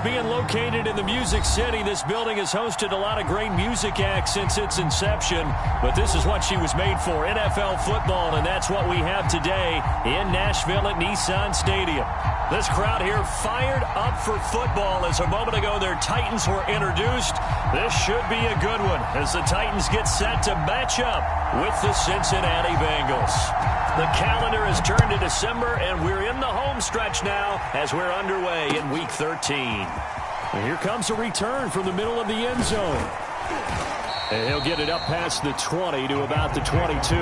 being located in the Music City, this building has hosted a lot of great music acts since its inception. But this is what she was made for, NFL football, and that's what we have today in Nashville at Nissan Stadium. This crowd here fired up for football as a moment ago their Titans were introduced. This should be a good one as the Titans get set to match up with the Cincinnati Bengals. The calendar has turned to December, and we're in the home stretch now as we're underway in Week 13. And here comes a return from the middle of the end zone. And he'll get it up past the 20 to about the 22.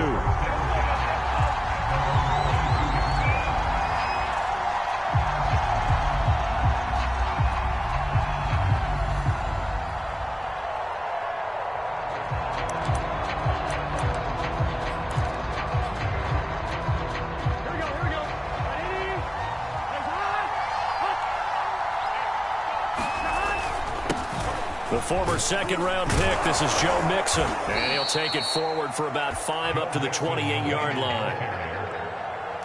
The former second-round pick, this is Joe Mixon. And he'll take it forward for about 5 up to the 28-yard line.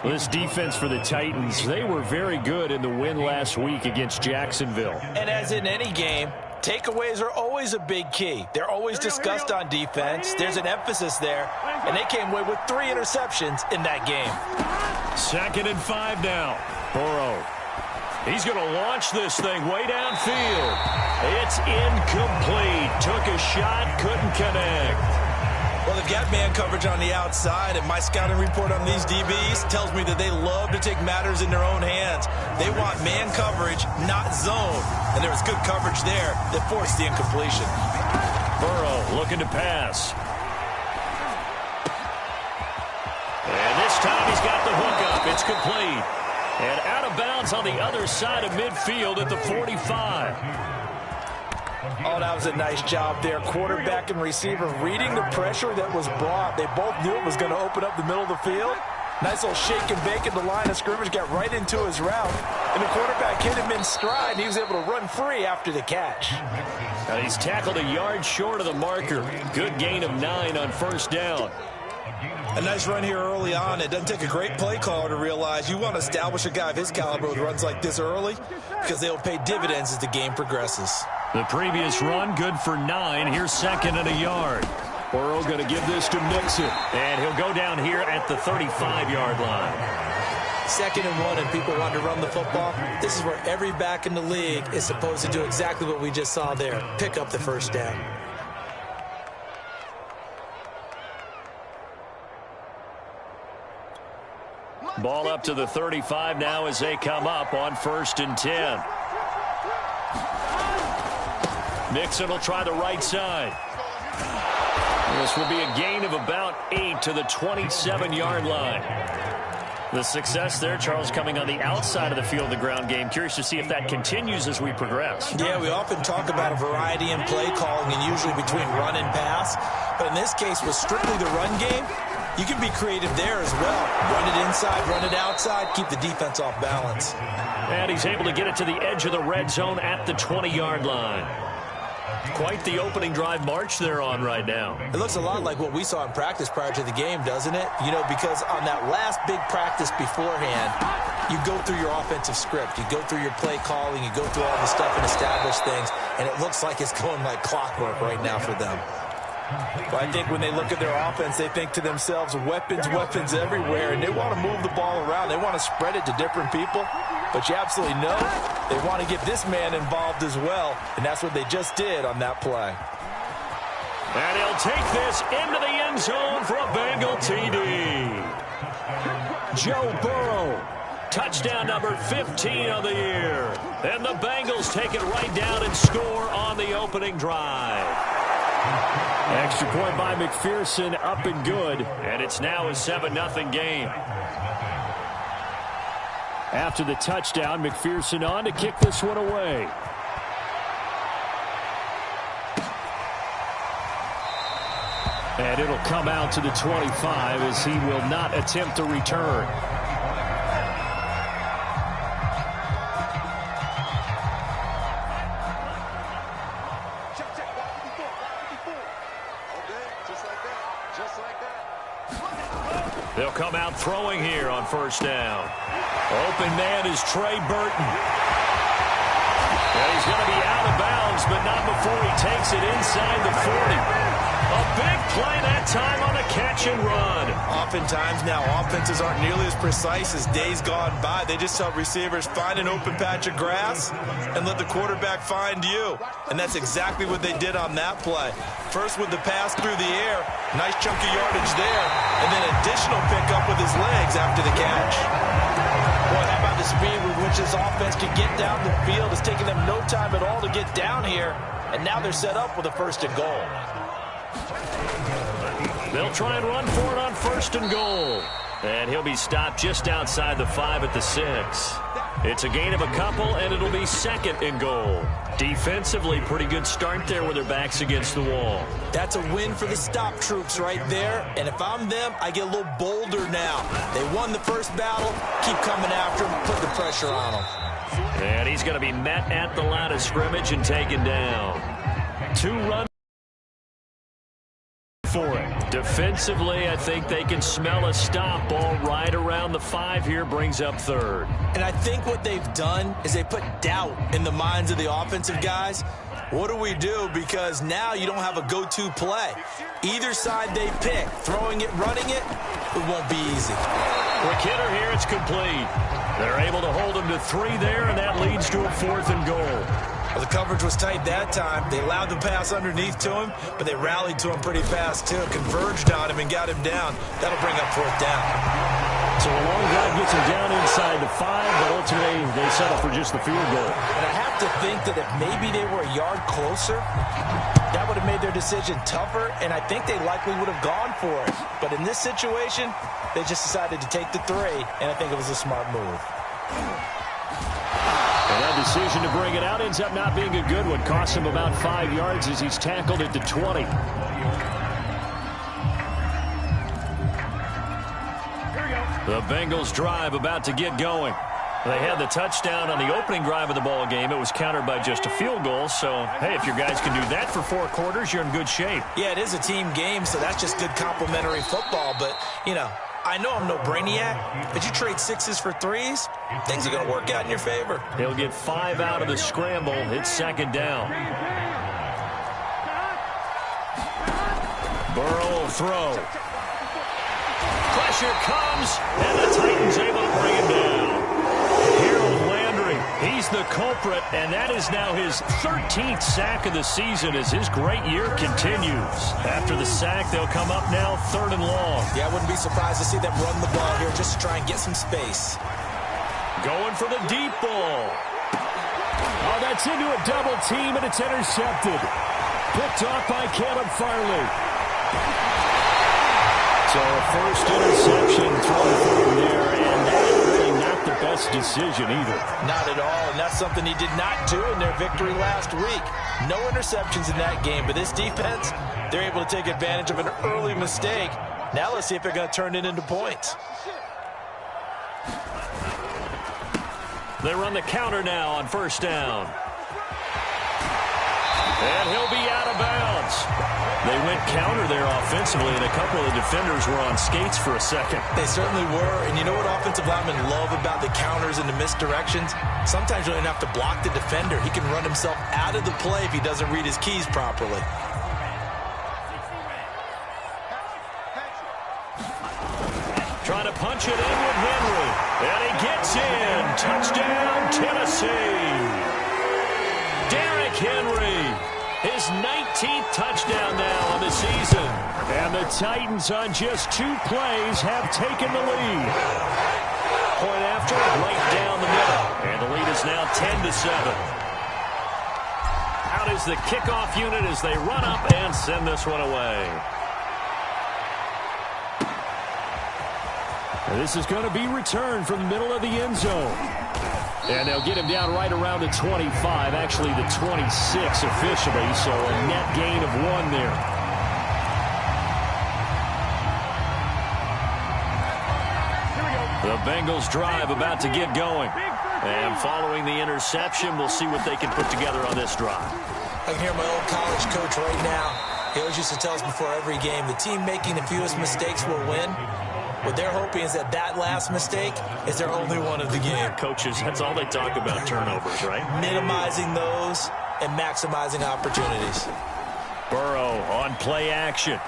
Well, this defense for the Titans, they were very good in the win last week against Jacksonville. And as in any game, takeaways are always a big key. They're always discussed on defense. There's an emphasis there. And they came away with 3 interceptions in that game. 2nd and 5 now. Burrow. He's going to launch this thing way downfield. It's incomplete. Took a shot, couldn't connect. Well, they've got man coverage on the outside, and my scouting report on these DBs tells me that they love to take matters in their own hands. They want man coverage, not zone. And there was good coverage there that forced the incompletion. Burrow looking to pass. And this time he's got the hook up. It's complete. And out of bounds on the other side of midfield at the 45. Oh, that was a nice job there. Quarterback and receiver reading the pressure that was brought. They both knew it was going to open up the middle of the field. Nice little shake and bake at the line of scrimmage. Got right into his route. And the quarterback hit him in stride. And he was able to run free after the catch. Now he's tackled a yard short of the marker. Good gain of 9 on first down. A nice run here early on. It doesn't take a great play caller to realize you want to establish a guy of his caliber with runs like this early because they'll pay dividends as the game progresses. The previous run, good for 9. Here's 2nd and a yard. Burrow going to give this to Mixon. And he'll go down here at the 35-yard line. 2nd and 1 and people want to run the football. This is where every back in the league is supposed to do exactly what we just saw there. Pick up the first down. Ball up to the 35 now as they come up on 1st and 10. Mixon will try the right side. This will be a gain of about 8 to the 27-yard line. The success there, Charles, coming on the outside of the field, the ground game. Curious to see if that continues as we progress. Yeah, we often talk about a variety in play calling and usually between run and pass. But in this case, with strictly the run game, you can be creative there as well. Run it inside, run it outside, keep the defense off balance. And he's able to get it to the edge of the red zone at the 20-yard line. Quite the opening drive march they're on right now. It looks a lot like what we saw in practice prior to the game, doesn't it? You know, because on that last big practice beforehand, you go through your offensive script. You go through your play calling. You go through all the stuff and establish things. And it looks like it's going like clockwork right now for them. Well, I think when they look at their offense, they think to themselves, weapons, weapons everywhere, and they want to move the ball around. They want to spread it to different people, but you absolutely know they want to get this man involved as well, and that's what they just did on that play. And he'll take this into the end zone for a Bengal TD. Joe Burrow, touchdown number 15 of the year. And the Bengals take it right down and score on the opening drive. Extra point by McPherson, up and good, and it's now a 7-0 game. After the touchdown, McPherson on to kick this one away. And it'll come out to the 25 as he will not attempt to return. They'll come out throwing here on first down. Open man is Trey Burton. And he's going to be out of bounds, but not before he takes it inside the 40. A big play that time on a catch and run. Oftentimes now, offenses aren't nearly as precise as days gone by. They just help receivers find an open patch of grass and let the quarterback find you. And that's exactly what they did on that play. First with the pass through the air, nice chunky yardage there, and then additional pickup with his legs after the catch. Boy, how about the speed with which this offense can get down the field? It's taking them no time at all to get down here, and now they're set up with a 1st and goal. They'll try and run for it on 1st and goal. And he'll be stopped just outside the 5 at the 6. It's a gain of a couple, and it'll be 2nd and goal. Defensively, pretty good start there with their backs against the wall. That's a win for the stop troops right there. And if I'm them, I get a little bolder now. They won the first battle. Keep coming after them. Put the pressure on them. And he's going to be met at the line of scrimmage and taken down. 2 runs for it. Defensively, I think they can smell a stop. Ball right around the 5 here, brings up 3rd. And I think what they've done is they put doubt in the minds of the offensive guys. What do we do? Because now you don't have a go-to play. Either side they pick, throwing it, running it, it won't be easy. Quick hitter here, it's complete. They're able to hold him to 3 there, and that leads to a 4th and goal. Well, the coverage was tight that time. They allowed the pass underneath to him, but they rallied to him pretty fast, too. Converged on him and got him down. That'll bring up 4th down. So a long drive gets him down inside the 5, but ultimately they settle for just the field goal. And I have to think that if maybe they were a yard closer, that would have made their decision tougher, and I think they likely would have gone for it. But in this situation, they just decided to take the 3, and I think it was a smart move. And that decision to bring it out ends up not being a good one. Costs him about 5 yards as he's tackled at the 20. The Bengals drive about to get going. They had the touchdown on the opening drive of the ball game. It was countered by just a field goal. So, hey, if your guys can do that for 4 quarters, you're in good shape. Yeah, it is a team game, so that's just good complementary football. But, you know, I know I'm no brainiac, but you trade 6s for 3s, things are going to work out in your favor. He'll get 5 out of the scramble. It's 2nd down. Burrow will throw. Pressure comes, and the Titans able to bring him down. Harold Landry, he's the culprit, and that is now his 13th sack of the season as his great year continues. After the sack, they'll come up now 3rd and long. Yeah, I wouldn't be surprised to see them run the ball here just to try and get some space. Going for the deep ball. Oh, that's into a double team, and it's intercepted. Picked off by Caleb Farley. So a first interception thrown for him there, and that's really not the best decision either. Not at all, and that's something he did not do in their victory last week. No interceptions in that game, but this defense, they're able to take advantage of an early mistake. Now let's see if they're going to turn it into points. They run the counter now on 1st down. And he'll be out of bounds. They went counter there offensively, and a couple of the defenders were on skates for a second. They certainly were, and you know what offensive linemen love about the counters and the misdirections? Sometimes you don't have to block the defender. He can run himself out of the play if he doesn't read his keys properly. Trying to punch it in with Henry, and he gets in. Touchdown, Tennessee. Derrick Henry. His 19th touchdown now on the season. And the Titans on just 2 plays have taken the lead. Point after, right down the middle. And the lead is now 10-7. Out is the kickoff unit as they run up and send this one away. And this is going to be returned from the middle of the end zone. And they'll get him down right around the 25, actually the 26 officially, so a net gain of 1 there. The Bengals drive about to get going. And following the interception, we'll see what they can put together on this drive. I can hear my old college coach right now. He always used to tell us before every game, the team making the fewest mistakes will win. What they're hoping is that that last mistake is their only one of the game. Coaches, that's all they talk about, turnovers, right? Minimizing those and maximizing opportunities. Burrow on play action.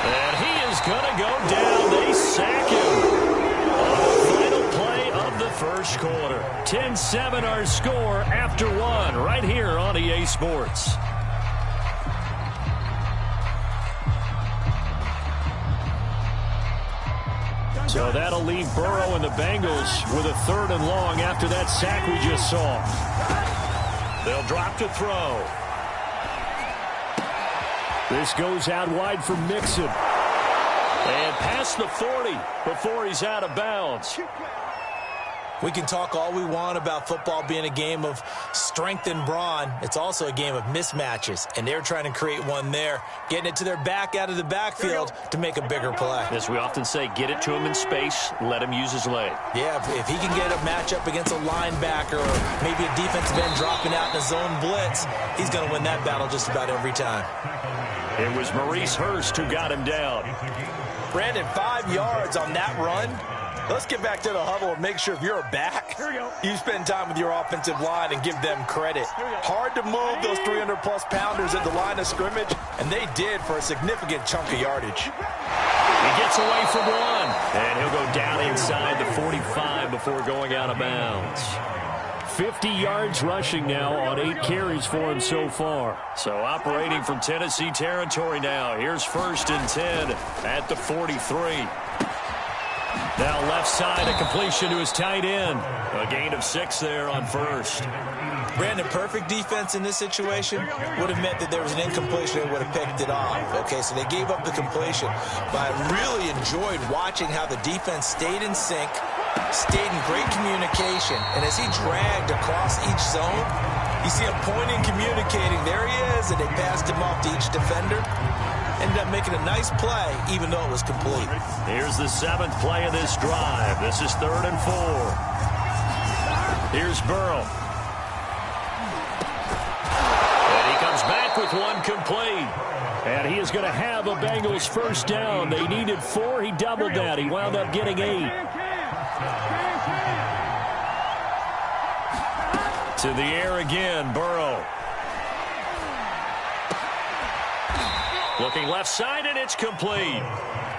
And he is going to go down. They sack him. Final play of the first quarter. 10-7 our score after one right here on EA Sports. So that'll leave Burrow and the Bengals with a 3rd and long after that sack we just saw. They'll drop to throw. This goes out wide for Mixon. And past the 40 before he's out of bounds. We can talk all we want about football being a game of strength and brawn. It's also a game of mismatches, and they're trying to create one there, getting it to their back out of the backfield to make a bigger play. As we often say, get it to him in space, let him use his leg. Yeah, if he can get a matchup against a linebacker or maybe a defensive end dropping out in a zone blitz, he's going to win that battle just about every time. It was Maurice Hurst who got him down. Brandon, 5 yards on that run. Let's get back to the huddle and make sure if you're a back, you spend time with your offensive line and give them credit. Hard to move those 300-plus pounders at the line of scrimmage, and they did for a significant chunk of yardage. He gets away from one, and he'll go down inside the 45 before going out of bounds. 50 yards rushing now on 8 carries for him so far. So operating from Tennessee territory now. Here's 1st and 10 at the 43. Now left side, a completion to his tight end. A gain of 6 there on 1st. Brandon, perfect defense in this situation would have meant that there was an incompletion and would have picked it off. Okay, so they gave up the completion. But I really enjoyed watching how the defense stayed in sync, stayed in great communication. And as he dragged across each zone, you see him pointing, communicating. There he is, and they passed him off to each defender. Ended up making a nice play, even though it was complete. Here's the 7th play of this drive. This is 3rd and 4. Here's Burrow. And he comes back with one complete. And he is going to have a Bengals 1st down. They needed 4. He doubled that. He wound up getting 8. To the air again, Burrow. Looking left side, and it's complete.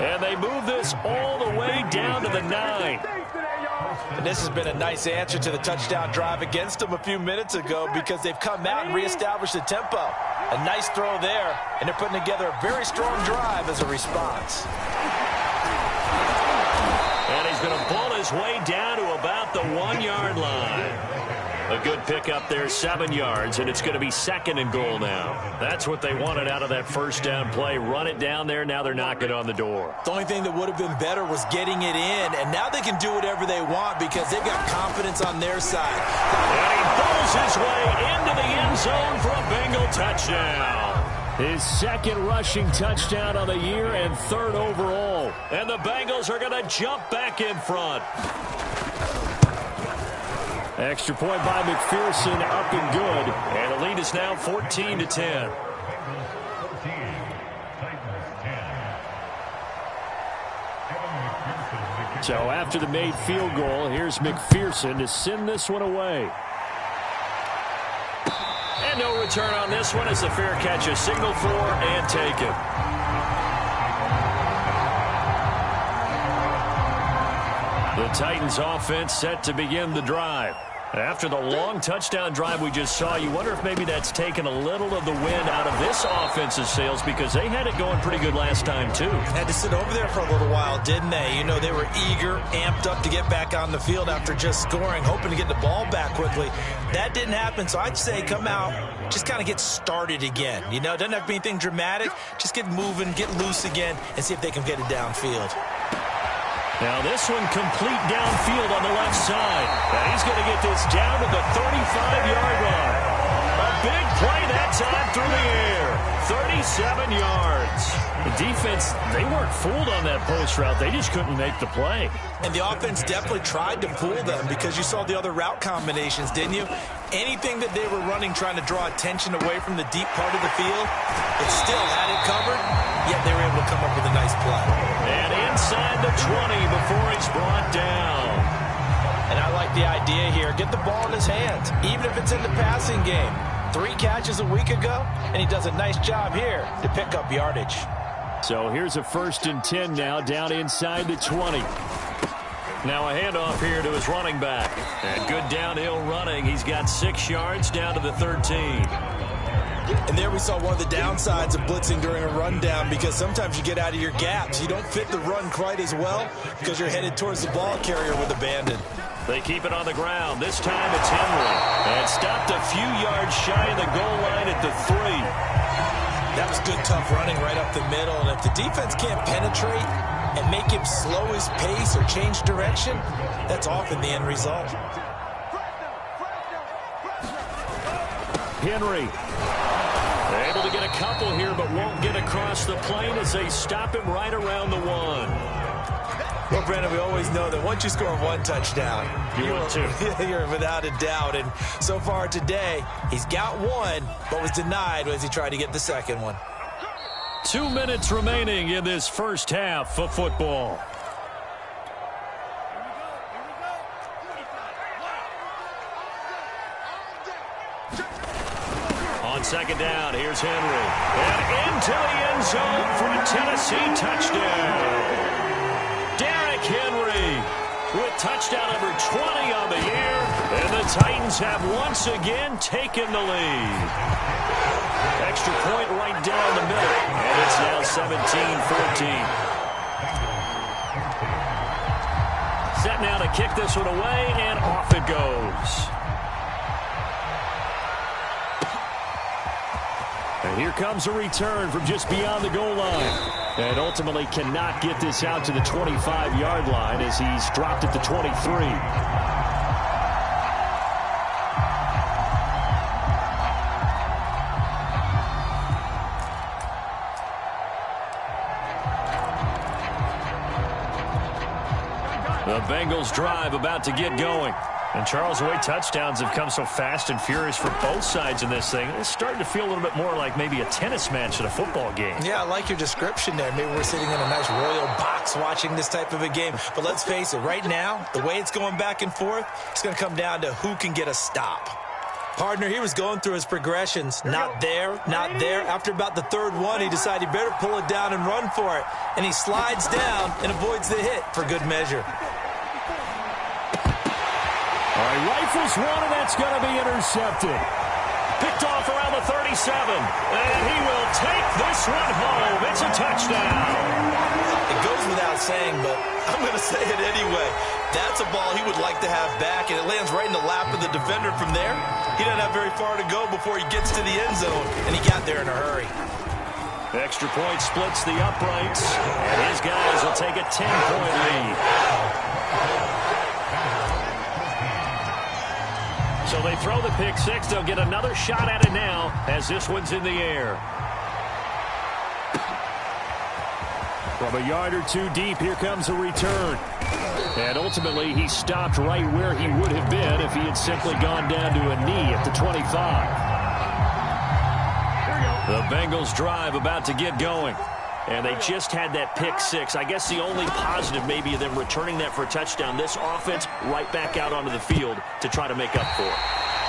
And they move this all the way down to the 9. And this has been a nice answer to the touchdown drive against them a few minutes ago because they've come out and reestablished the tempo. A nice throw there, and they're putting together a very strong drive as a response. And he's going to pull his way down to about the 1-yard line. A good pickup there, 7 yards, and it's going to be 2nd and goal now. That's what they wanted out of that 1st down play. Run it down there. Now they're knocking on the door. The only thing that would have been better was getting it in, and now they can do whatever they want because they've got confidence on their side. And he pulls his way into the end zone for a Bengal touchdown. His 2nd rushing touchdown of the year and 3rd overall. And the Bengals are going to jump back in front. Extra point by McPherson, up and good. And the lead is now 14-10. So after the made field goal, here's McPherson to send this one away. And no return on this one. It's a fair catch, a signal for and taken. The Titans offense set to begin the drive. After the long touchdown drive we just saw, you wonder if maybe that's taken a little of the wind out of this offense's sails because they had it going pretty good last time too. Had to sit over there for a little while, didn't they? You know, they were eager, amped up to get back on the field after just scoring, hoping to get the ball back quickly. That didn't happen, so I'd say come out, just kind of get started again. You know, it doesn't have to be anything dramatic. Just get moving, get loose again, and see if they can get it downfield. Now this one complete downfield on the left side. And he's going to get this down to the 35-yard line. A big play that time through the air. 37 yards. The defense, they weren't fooled on that post route. They just couldn't make the play. And the offense definitely tried to fool them because you saw the other route combinations, didn't you? Anything that they were running trying to draw attention away from the deep part of the field, it still had it covered, yet they were able to come up with a nice play. And inside the 20 before he's brought down. And I like the idea here. Get the ball in his hands, even if it's in the passing game. 3 catches a week ago, and he does a nice job here to pick up yardage. So here's a 1st and 10 now, down inside the 20. Now a handoff here to his running back. And good downhill running. He's got 6 yards down to the 13. And there we saw one of the downsides of blitzing during a rundown, because sometimes you get out of your gaps. You don't fit the run quite as well because you're headed towards the ball carrier with abandon. They keep it on the ground. This time it's Henry. And stopped a few yards shy of the goal line at the 3. That was good, tough running right up the middle. And if the defense can't penetrate and make him slow his pace or change direction, that's often the end result. Henry. They're able to get a couple here, but won't get across the plane as they stop him right around the 1. Well, Brandon, we always know that once you score 1 touchdown, you're without a doubt. And so far today, he's got 1, but was denied as he tried to get the second one. 2 minutes remaining in this first half of football. On second down, here's Henry. And into the end zone for a Tennessee touchdown. Derrick Henry with touchdown number 20 on the year. And the Titans have once again taken the lead. Extra point right down the middle. And it's now 17-14. Set now to kick this one away, and off it goes. And here comes a return from just beyond the goal line. And ultimately cannot get this out to the 25-yard line as he's dropped at the 23. The Bengals drive about to get going. And, Charles, the way touchdowns have come so fast and furious for both sides in this thing, it's starting to feel a little bit more like maybe a tennis match at a football game. Yeah, I like your description there. Maybe we're sitting in a nice royal box watching this type of a game. But let's face it, right now, the way it's going back and forth, it's going to come down to who can get a stop. Partner, he was going through his progressions. Not there, not there. After about the 3rd one, he decided he better pull it down and run for it. And he slides down and avoids the hit for good measure. All right, rifles one, and that's going to be intercepted. Picked off around the 37, and he will take this one home. It's a touchdown. It goes without saying, but I'm going to say it anyway. That's a ball he would like to have back, and it lands right in the lap of the defender from there. He doesn't have very far to go before he gets to the end zone, and he got there in a hurry. Extra point splits the uprights, and his guys will take a 10-point lead. So they throw the pick six. They'll get another shot at it now as this one's in the air. From a yard or 2 deep, here comes a return. And ultimately, he stopped right where he would have been if he had simply gone down to a knee at the 25. The Bengals drive about to get going. And they just had that pick six. I guess the only positive maybe of them returning that for a touchdown. This offense right back out onto the field to try to make up for it.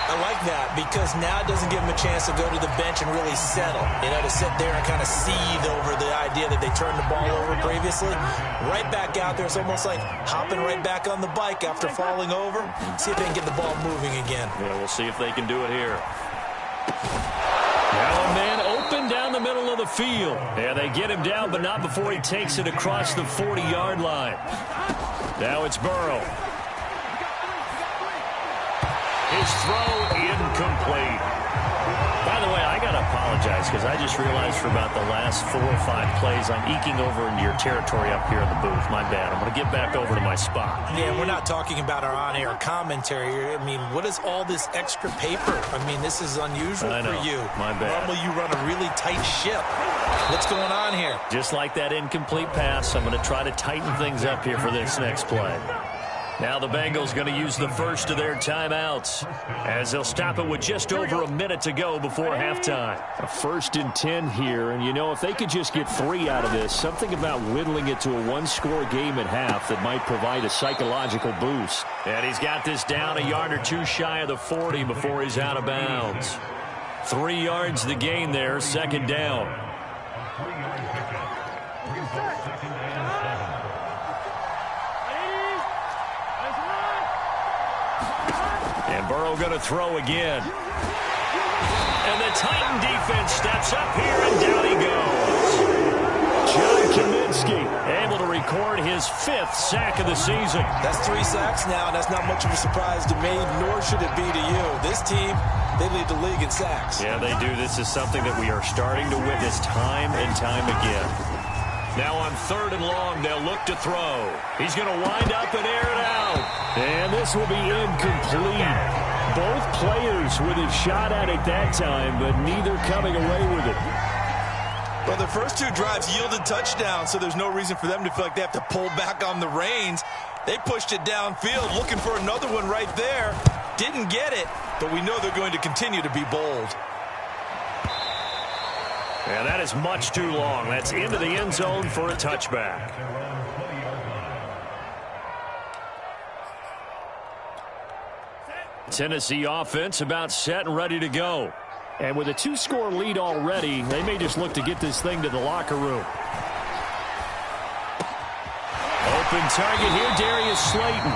I like that because now it doesn't give them a chance to go to the bench and really settle. You know, to sit there and kind of seethe over the idea that they turned the ball over previously. Right back out there. It's almost like hopping right back on the bike after falling over. See if they can get the ball moving again. Yeah, we'll see if they can do it here. Now a man open down the middle of the field. Yeah, they get him down, but not before he takes it across the 40-yard line. Now it's Burrow. His throw incomplete. By the way, I got to apologize. apologize because I just realized for about the last 4 or 5 plays I'm eking over into your territory up here in the booth. My bad. I'm going to get back over to my spot. Yeah, we're not talking about our on-air commentary here. I mean, what is all this extra paper? I mean, this is unusual for you. My bad. Normally you run a really tight ship. What's going on here? Just like that incomplete pass, I'm going to try to tighten things up here for this next play. Now the Bengals going to use the first of their timeouts as they'll stop it with just over a minute to go before halftime. A 1st and 10 here, and you know, if they could just get 3 out of this, something about whittling it to a 1-score game at half that might provide a psychological boost. And he's got this down a yard or 2 shy of the 40 before he's out of bounds. 3 yards the gain there, 2nd down. And Burrow going to throw again. And the Titan defense steps up here, and down he goes. John Kaminsky able to record his 5th sack of the season. That's 3 sacks now, and that's not much of a surprise to me, nor should it be to you. This team, they lead the league in sacks. Yeah, they do. This is something that we are starting to witness time and time again. Now on 3rd and long, they'll look to throw. He's going to wind up and air it out. And this will be incomplete. Both players with a shot at it that time, but neither coming away with it. Well, the first 2 drives yielded touchdowns, so there's no reason for them to feel like they have to pull back on the reins. They pushed it downfield, looking for another one right there. Didn't get it, but we know they're going to continue to be bold. And that is much too long. That's into the end zone for a touchback. Tennessee offense about set and ready to go. And with a 2-score lead already, they may just look to get this thing to the locker room. Open target here, Darius Slayton.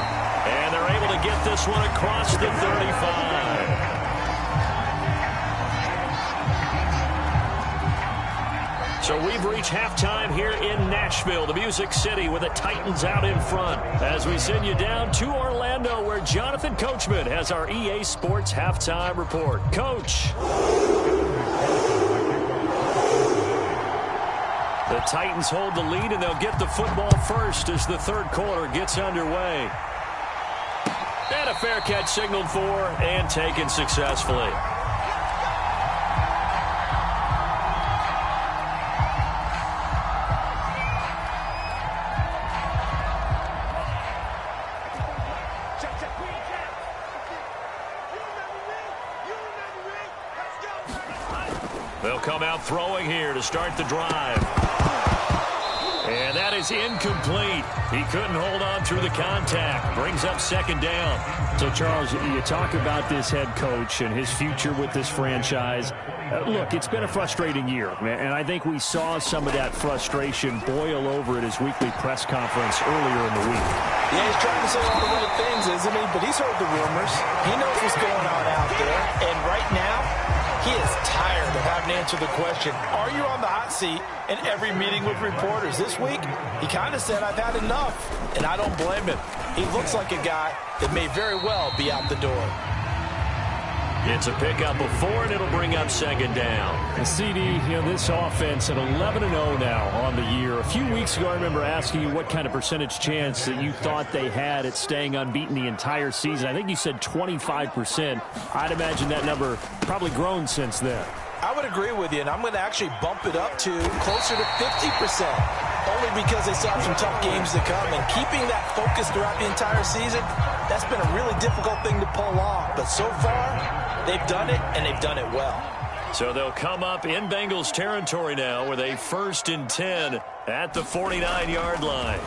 And they're able to get this one across the 35. So we've reached halftime here in Nashville, the Music City, with the Titans out in front. As we send you down to Orlando, where Jonathan Coachman has our EA Sports halftime report. Coach. The Titans hold the lead, and they'll get the football first as the 3rd quarter gets underway. And a fair catch signaled for and taken successfully. They'll come out throwing here to start the drive. And that is incomplete. He couldn't hold on through the contact. Brings up 2nd down. So, Charles, you talk about this head coach and his future with this franchise. Look, it's been a frustrating year, and I think we saw some of that frustration boil over at his weekly press conference earlier in the week. Yeah, he's trying to say all the right things, isn't he? But he's heard the rumors. He knows what's going on out there. And right now, he is tired of having to answer the question, are you on the hot seat, in every meeting with reporters. This week, he kind of said, I've had enough, and I don't blame him. He looks like a guy that may very well be out the door. It's a pickup of 4, and it'll bring up 2nd down. And CD, this offense at 11-0 now on the year. A few weeks ago, I remember asking you what kind of percentage chance that you thought they had at staying unbeaten the entire season. I think you said 25%. I'd imagine that number probably grown since then. I would agree with you, and I'm going to actually bump it up to closer to 50%, only because they still have some tough games to come. And keeping that focus throughout the entire season, that's been a really difficult thing to pull off. But so far, they've done it, and they've done it well. So they'll come up in Bengals territory now with a 1st and 10 at the 49-yard line.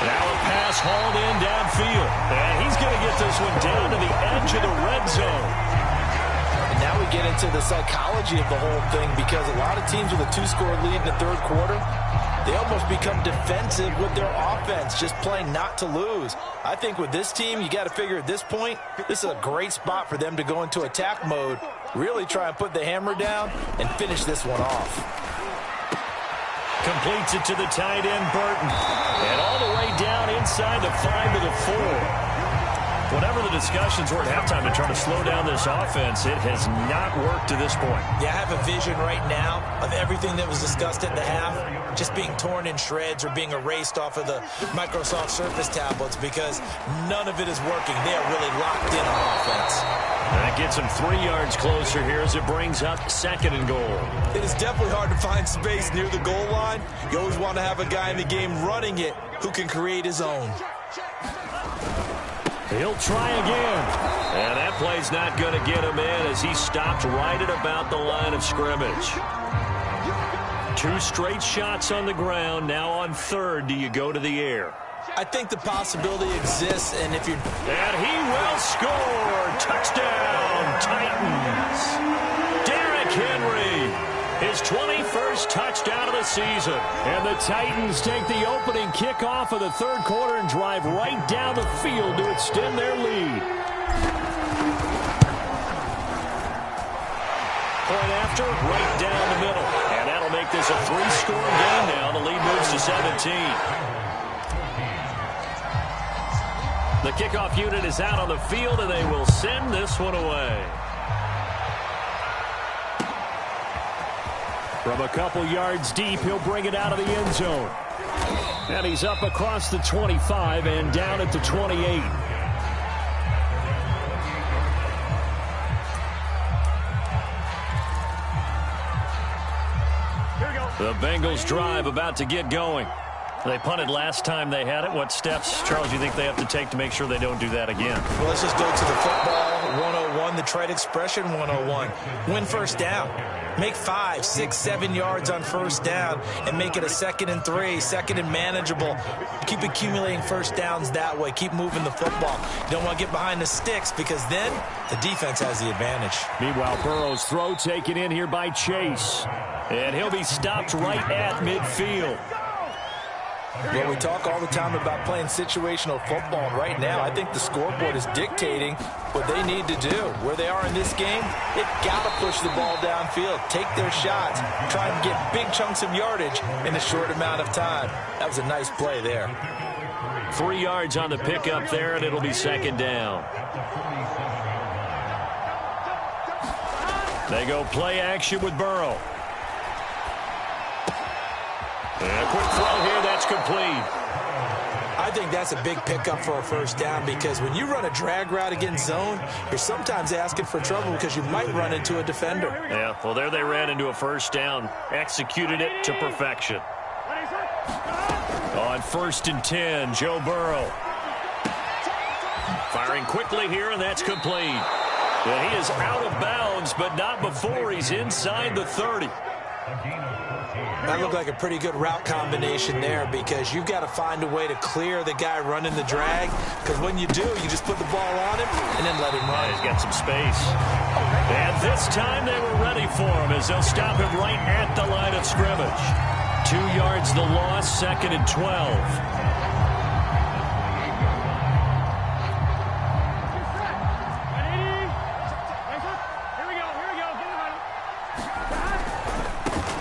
Now a pass hauled in downfield. And he's going to get this one down to the edge of the red zone. And now we get into the psychology of the whole thing, because a lot of teams with a 2-score lead in the 3rd quarter, they almost become defensive with their offense, just playing not to lose. I think with this team, you got to figure at this point, this is a great spot for them to go into attack mode, really try and put the hammer down and finish this one off. Completes it to the tight end, Burton. And all the way down inside the 5 to the 4. Whatever the discussions were at halftime to try to slow down this offense, it has not worked to this point. Yeah, I have a vision right now of everything that was discussed at the half just being torn in shreds or being erased off of the Microsoft Surface tablets because none of it is working. They are really locked in on offense. That gets them 3 yards closer here as it brings up 2nd and goal. It is definitely hard to find space near the goal line. You always want to have a guy in the game running it who can create his own. He'll try again. And that play's not going to get him in as he stopped right at about the line of scrimmage. 2 straight shots on the ground. Now on 3rd, do you go to the air? I think the possibility exists, and if you're... And he will score! Touchdown, Titans! Derrick Henry, his 21st touchdown of the season. And the Titans take the opening kickoff of the 3rd quarter and drive right down the field to extend their lead. Point after, right down the middle. And that'll make this a 3-score game now. The lead moves to 17. The kickoff unit is out on the field, and they will send this one away. From a couple yards deep, he'll bring it out of the end zone. And he's up across the 25 and down at the 28. The Bengals drive about to get going. They punted last time they had it. What steps, Charles, do you think they have to take to make sure they don't do that again? Well, let's just go to the football 101, the trite expression 101. Win first down. Make 5, 6, 7 yards on first down and make it a 2nd and 3, 2nd and manageable. Keep accumulating first downs that way. Keep moving the football. You don't want to get behind the sticks because then the defense has the advantage. Meanwhile, Burrow's throw taken in here by Chase. And he'll be stopped right at midfield. Well, we talk all the time about playing situational football, and right now I think the scoreboard is dictating what they need to do. Where they are in this game, they've got to push the ball downfield, take their shots, try and get big chunks of yardage in a short amount of time. That was a nice play there. 3 yards on the pickup there, and it'll be 2nd down. They go play action with Burrow. And a quick throw here, that's complete. I think that's a big pickup for a first down because when you run a drag route against zone, you're sometimes asking for trouble because you might run into a defender. Yeah, well, there they ran into a first down, executed it to perfection. On 1st and 10, Joe Burrow. Firing quickly here, and that's complete. And he is out of bounds, but not before he's inside the 30. That looked like a pretty good route combination there because you've got to find a way to clear the guy running the drag because when you do, you just put the ball on him and then let him run. He's got some space. And this time they were ready for him as they'll stop him right at the line of scrimmage. 2 yards the loss, 2nd and 12.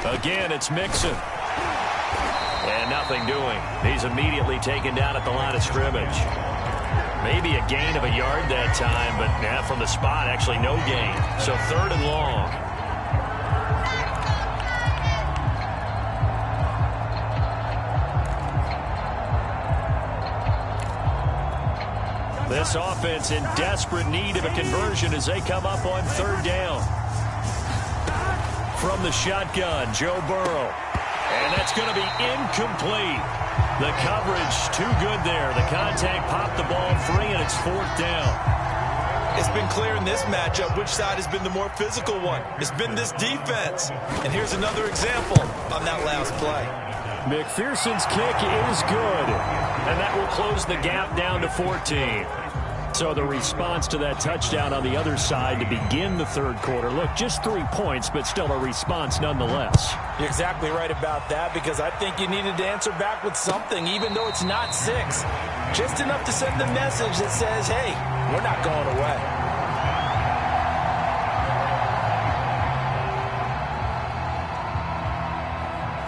Again, it's Mixon. And nothing doing. He's immediately taken down at the line of scrimmage. Maybe a gain of a yard that time, but from the spot, actually no gain. So 3rd and long. This offense in desperate need of a conversion as they come up on 3rd down. From the shotgun, Joe Burrow. And that's going to be incomplete. The coverage too good there. The contact popped the ball free, and it's 4th down. It's been clear in this matchup which side has been the more physical one. It's been this defense. And here's another example on that last play. McPherson's kick is good. And that will close the gap down to 14. So the response to that touchdown on the other side to begin the 3rd quarter. Look, just 3 points, but still a response nonetheless. You're exactly right about that because I think you needed to answer back with something, even though it's not 6. Just enough to send the message that says, hey, we're not going away.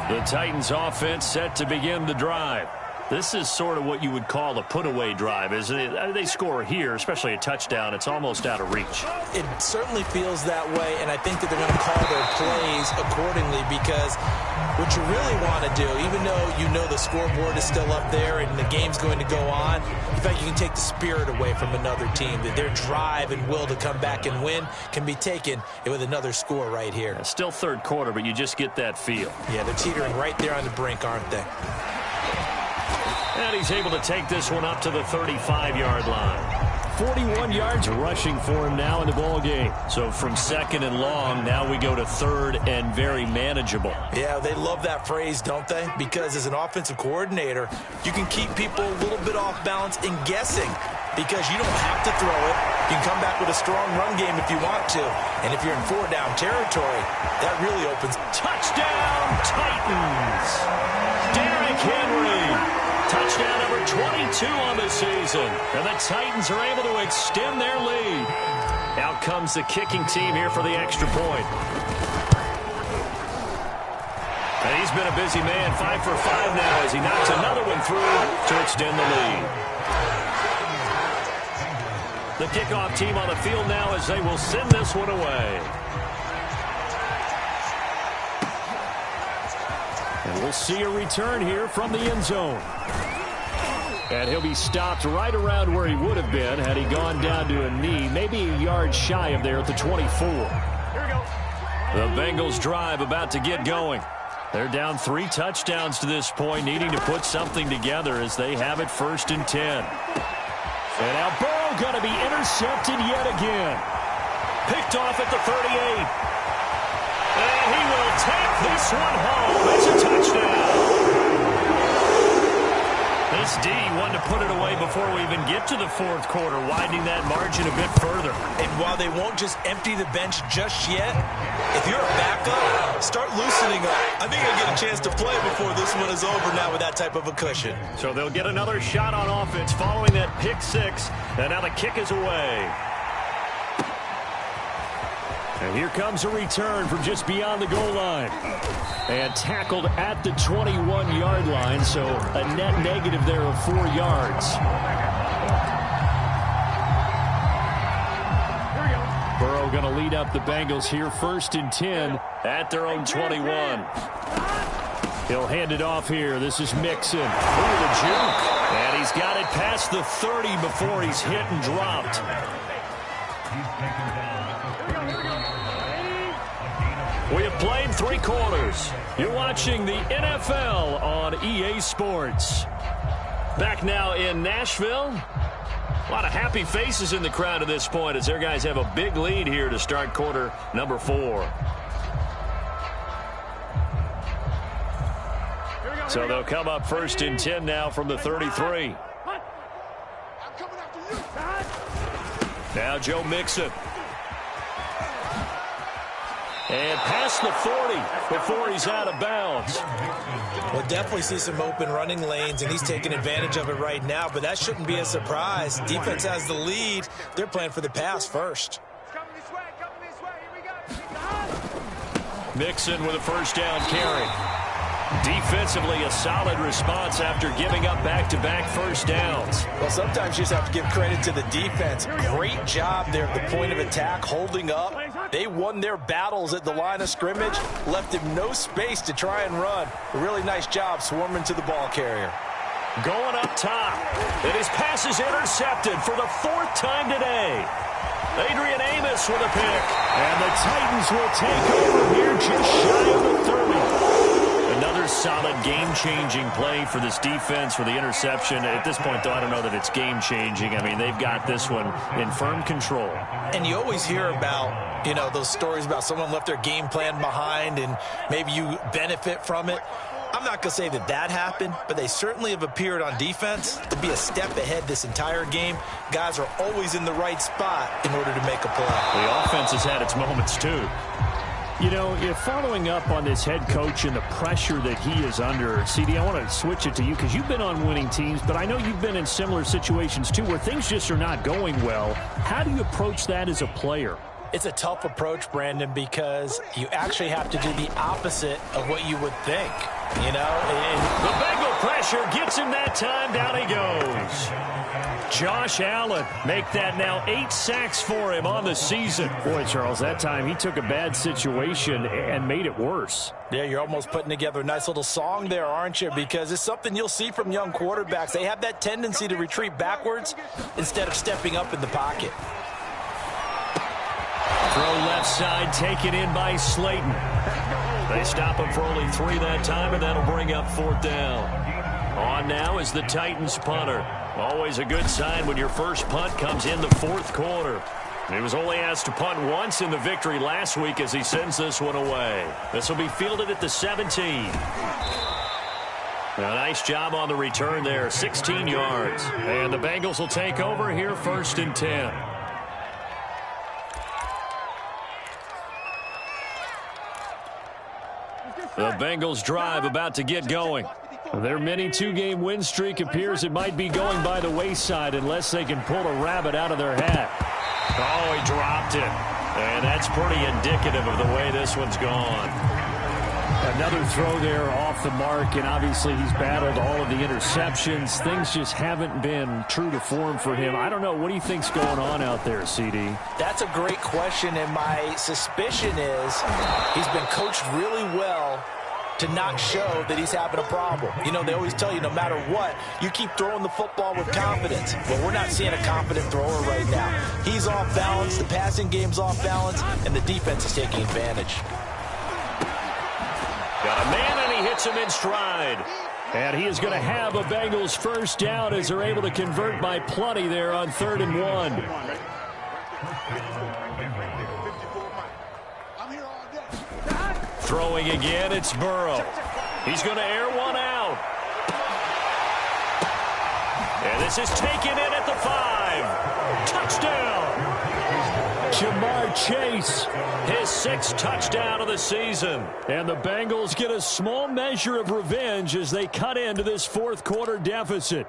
The Titans offense set to begin the drive. This is sort of what you would call a put-away drive, isn't it? They score here, especially a touchdown. It's almost out of reach. It certainly feels that way, and I think that they're going to call their plays accordingly, because what you really want to do, even though you know the scoreboard is still up there and the game's going to go on, in fact, you can take the spirit away from another team, that their drive and will to come back and win can be taken with another score right here. Still third quarter, but you just get that feel. Yeah, they're teetering right there on the brink, aren't they? And he's able to take this one up to the 35-yard line. 41 yards rushing for him now in the ball game. So from second and long, now we go to third and very manageable. Yeah, they love that phrase, don't they? Because as an offensive coordinator, you can keep people a little bit off balance and guessing, because you don't have to throw it. You can come back with a strong run game if you want to. And if you're in four-down territory, that really opens. Touchdown, Titans! Derrick Henry! Touchdown number 22 on the season. And the Titans are able to extend their lead. Out comes the kicking team here for the extra point. And he's been a busy man, 5 for 5 now as he knocks another one through to extend the lead. The kickoff team on the field now as they will send this one away. And we'll see a return here from the end zone. And he'll be stopped right around where he would have been had he gone down to a knee, maybe a yard shy of there at the 24. Here we go. The Bengals drive about to get going. They're down 3 touchdowns to this point, needing to put something together as they have it 1st and 10. And now Burrow going to be intercepted yet again. Picked off at the 38. And he will take this one home. It's a touchdown. This D wanted to put it away before we even get to the fourth quarter, widening that margin a bit further. And while they won't just empty the bench just yet, if you're a backup, start loosening up. I think you'll get a chance to play before this one is over now with that type of a cushion. So they'll get another shot on offense following that pick 6, and now the kick is away. And here comes a return from just beyond the goal line. And tackled at the 21-yard line, so a net negative there of 4 yards. Burrow going to lead up the Bengals here 1st and 10 at their own 21. He'll hand it off here. This is Mixon. Ooh, the juke. And he's got it past the 30 before he's hit and dropped. We have played 3 quarters. You're watching the NFL on EA Sports. Back now in Nashville. A lot of happy faces in the crowd at this point as their guys have a big lead here to start quarter number 4. So they'll come up 1st and 10 now from the 33. Now Joe Mixon. And past the 40 before he's out of bounds. We'll definitely see some open running lanes, and he's taking advantage of it right now, but that shouldn't be a surprise. Defense has the lead. They're playing for the pass first. Mixon with a 1st down carry. Defensively, a solid response after giving up back-to-back 1st downs. Well, sometimes you just have to give credit to the defense. Great job there at the point of attack, holding up. They won their battles at the line of scrimmage, left him no space to try and run. A really nice job swarming to the ball carrier. Going up top. And his pass is intercepted for the 4th time today. Adrian Amos with a pick. And the Titans will take over here just shy of the 30. Another solid game-changing play for this defense for the interception. At this point, though, I don't know that it's game-changing. I mean, they've got this one in firm control. And you always hear about, you know, those stories about someone left their game plan behind and maybe you benefit from it. I'm not going to say that that happened, but they certainly have appeared on defense to be a step ahead this entire game. Guys are always in the right spot in order to make a play. The offense has had its moments, too. You know, following up on this head coach and the pressure that he is under, CD, I want to switch it to you because you've been on winning teams, but I know you've been in similar situations, too, where things just are not going well. How do you approach that as a player? It's a tough approach, Brandon, because you actually have to do the opposite of what you would think. You know, the Bengal Pressure gets him that time. Down he goes. Josh Allen make that now 8 sacks for him on the season. Boy, Charles, that time he took a bad situation and made it worse. Yeah, you're almost putting together a nice little song there, aren't you? Because it's something you'll see from young quarterbacks. They have that tendency to retreat backwards instead of stepping up in the pocket. Throw left side, taken in by Slayton. They stop him for only 3 that time, and that'll bring up 4th down. On now is the Titans punter. Always a good sign when your first punt comes in the 4th quarter. He was only asked to punt once in the victory last week as he sends this one away. This will be fielded at the 17. A nice job on the return there, 16 yards. And the Bengals will take over here 1st and 10. The Bengals drive about to get going. Their mini 2-game win streak appears it might be going by the wayside unless they can pull a rabbit out of their hat. Oh, he dropped it. And that's pretty indicative of the way this one's gone. Another throw there off the mark, and obviously he's battled all of the interceptions. Things just haven't been true to form for him. I don't know. What do you think's going on out there, CD? That's a great question, and my suspicion is he's been coached really well to not show that he's having a problem. You know, they always tell you no matter what, you keep throwing the football with confidence. Well, we're not seeing a confident thrower right now. He's off balance, the passing game's off balance, and the defense is taking advantage. Got a man, and he hits him in stride. And he is going to have a Bengals first down as they're able to convert by plenty there on 3rd and 1. Throwing again, it's Burrow. He's going to air one out. And this is taken in at the 5. Touchdown. Jamar Chase, his 6th touchdown of the season. And the Bengals get a small measure of revenge as they cut into this 4th quarter deficit.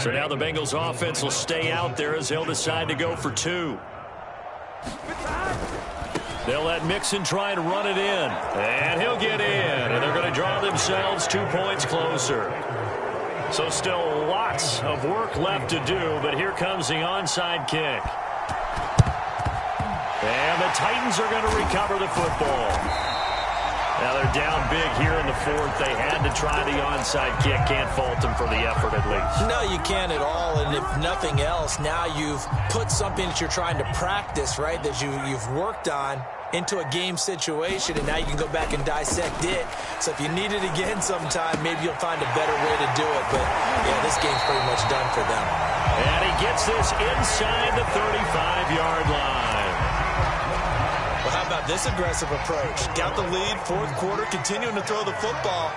So now the Bengals offense will stay out there as they'll decide to go for 2. They'll let Mixon try and run it in. And he'll get in. And they're going to draw themselves 2 points closer. So still lots of work left to do, but here comes the onside kick. And the Titans are going to recover the football. Now they're down big here in the 4th. They had to try the onside kick. Can't fault them for the effort at least. No, you can't at all. And if nothing else, now you've put something that you're trying to practice, right, that you've worked on into a game situation, and now you can go back and dissect it. So if you need it again sometime, maybe you'll find a better way to do it. But, yeah, this game's pretty much done for them. And he gets this inside the 35-yard line. Well, how about this aggressive approach? Got the lead, 4th quarter, continuing to throw the football.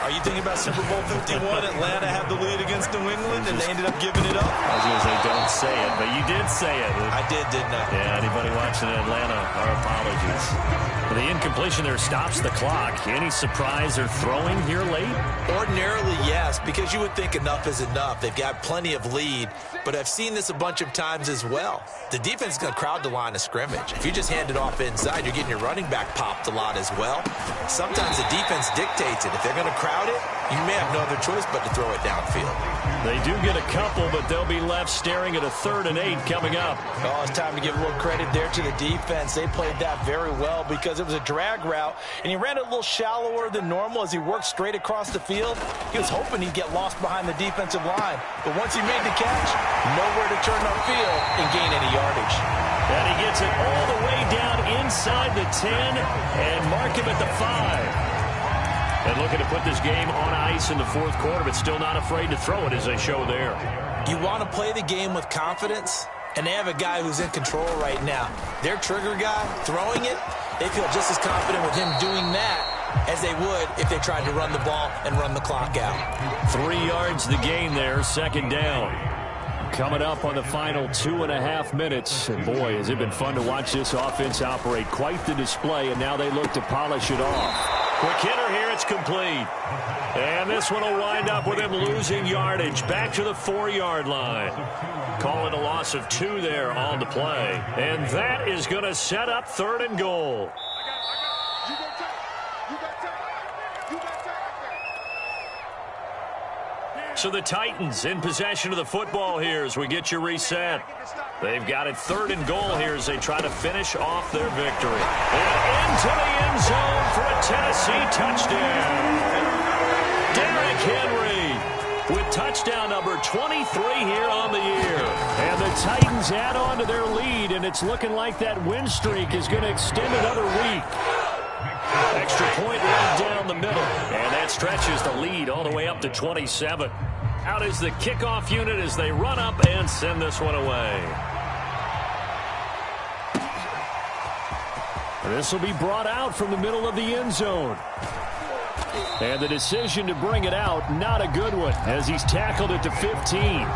Are you thinking about Super Bowl 51? Atlanta had the lead against New England, and they ended up giving it up? I was going to say, don't say it, but you did say it. I did, didn't I? Yeah, anybody watching Atlanta, our apologies. The incompletion there stops the clock. Any surprise they're throwing here late? Ordinarily, yes, because you would think enough is enough. They've got plenty of lead, but I've seen this a bunch of times as well. The defense is going to crowd the line of scrimmage. If you just hand it off inside, you're getting your running back popped a lot as well. Sometimes the defense dictates it. If they're going to crowd it, you may have no other choice but to throw it downfield. They do get a couple, but they'll be left staring at a 3rd and 8 coming up. Oh, it's time to give a little credit there to the defense. They played that very well because it was a drag route, and he ran it a little shallower than normal as he worked straight across the field. He was hoping he'd get lost behind the defensive line, but once he made the catch, nowhere to turn upfield and gain any yardage. And he gets it all the way down inside the 10 and mark him at the 5. And looking to put this game on ice in the 4th quarter, but still not afraid to throw it as they show there. You want to play the game with confidence, and they have a guy who's in control right now. Their trigger guy throwing it, they feel just as confident with him doing that as they would if they tried to run the ball and run the clock out. 3 yards the gain there, 2nd down. Coming up on the final 2.5 minutes. And boy, has it been fun to watch this offense operate. Quite the display, and now they look to polish it off. Quick hitter here, it's complete. And this one will wind up with him losing yardage. Back to the 4-yard line. Calling a loss of 2 there on the play. And that is going to set up 3rd and goal. You got time. So the Titans in possession of the football here as we get you reset. They've got it 3rd and goal here as they try to finish off their victory. And into the end zone for a Tennessee touchdown. Derrick Henry with touchdown number 23 here on the year. And the Titans add on to their lead, and it's looking like that win streak is going to extend another week. Extra point right down the middle. And that stretches the lead all the way up to 27. Out is the kickoff unit as they run up and send this one away. This will be brought out from the middle of the end zone. And the decision to bring it out, not a good one, as he's tackled it to 15.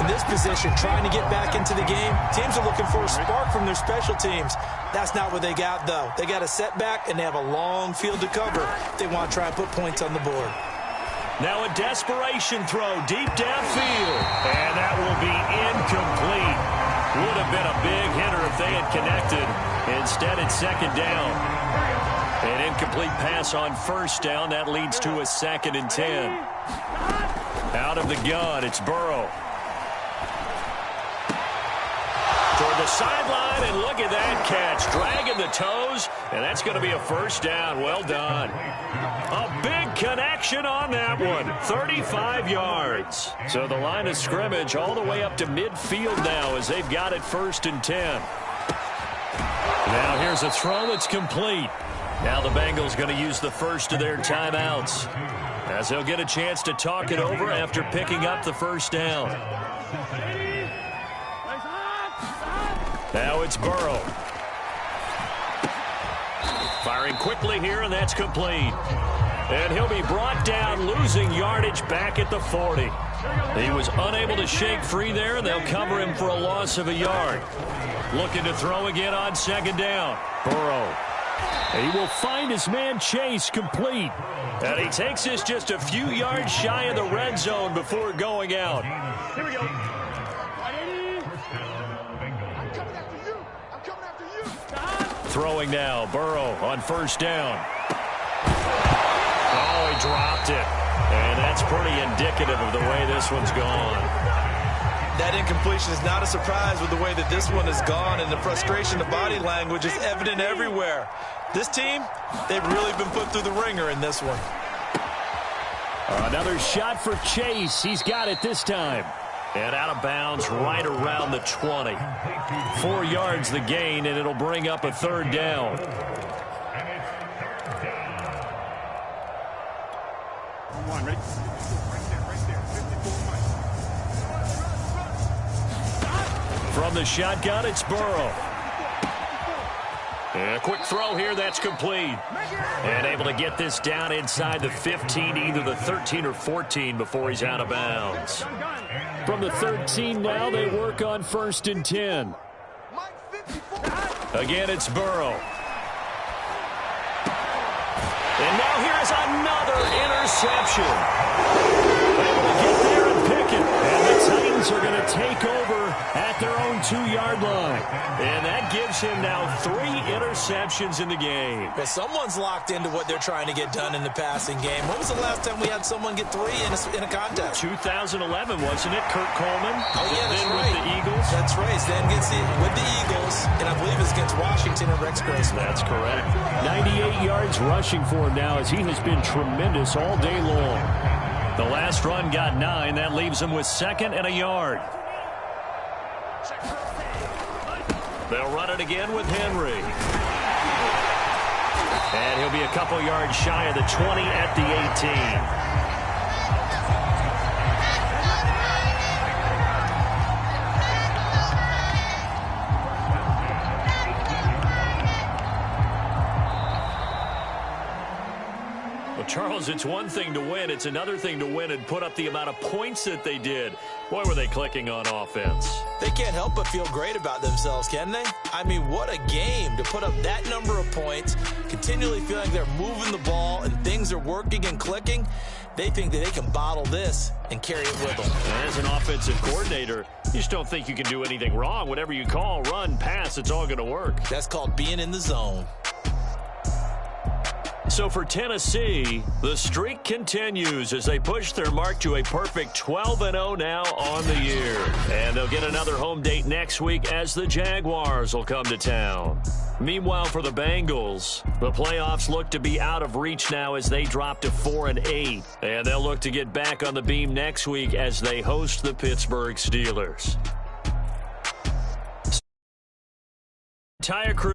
In this position, trying to get back into the game, teams are looking for a spark from their special teams. That's not what they got, though. They got a setback, and they have a long field to cover if they want to try and put points on the board. Now a desperation throw deep downfield. And that will be incomplete. Would have been a big hitter if they had connected. Instead, it's 2nd down. An incomplete pass on 1st down. That leads to a 2nd and 10. Out of the gun, it's Burrow. Toward the sideline, and look at that catch. Dragging the toes, and that's going to be a 1st down. Well done. A big connection on that one. 35 yards. So the line of scrimmage all the way up to midfield now as they've got it 1st and 10. Now here's a throw that's complete. Now the Bengals going to use the first of their timeouts as they'll get a chance to talk it over after picking up the 1st down. Now it's Burrow. Firing quickly here, and that's complete. And he'll be brought down, losing yardage back at the 40. He was unable to shake free there, and they'll cover him for a loss of a yard. Looking to throw again on 2nd down. Burrow. He will find his man Chase complete. And he takes this just a few yards shy of the red zone before going out. Here we go. Throwing now, Burrow on 1st down. Oh, he dropped it. And that's pretty indicative of the way this one's gone. That incompletion is not a surprise with the way that this one has gone, and the frustration, the body language is evident everywhere. This team, they've really been put through the ringer in this one. Another shot for Chase. He's got it this time. And out of bounds right around the 20. 4 yards the gain, and it'll bring up a 3rd down. Ready? From the shotgun, it's Burrow. And a quick throw here, that's complete. And able to get this down inside the 15, either the 13 or 14 before he's out of bounds. From the 13 now, they work on 1st and 10. Again, it's Burrow. And now here's another interception. Able to get there and pick it. And the Titans are going to take over at their own 2-yard line. And that gives him now 3 interceptions in the game. Well, someone's locked into what they're trying to get done in the passing game. When was the last time we had someone get 3 in a contest? 2011, wasn't it? Kurt Coleman. Oh, yeah, that's right. With the Eagles. That's right. Then gets it with the Eagles, and I believe it's against Washington and Rex Grossman. That's correct. 98 yards rushing for him now as he has been tremendous all day long. The last run got 9. That leaves him with 2nd and a yard. They'll run it again with Henry. And he'll be a couple yards shy of the 20 at the 18. Charles, it's one thing to win. It's another thing to win and put up the amount of points that they did. Boy, were they clicking on offense. They can't help but feel great about themselves, can they? I mean, what a game to put up that number of points, continually feeling they're moving the ball and things are working and clicking. They think that they can bottle this and carry it with them. As an offensive coordinator, you just don't think you can do anything wrong. Whatever you call, run, pass, it's all going to work. That's called being in the zone. So for Tennessee, the streak continues as they push their mark to a perfect 12-0 now on the year. And they'll get another home date next week as the Jaguars will come to town. Meanwhile, for the Bengals, the playoffs look to be out of reach now as they drop to 4-8. And they'll look to get back on the beam next week as they host the Pittsburgh Steelers. Tire Crew.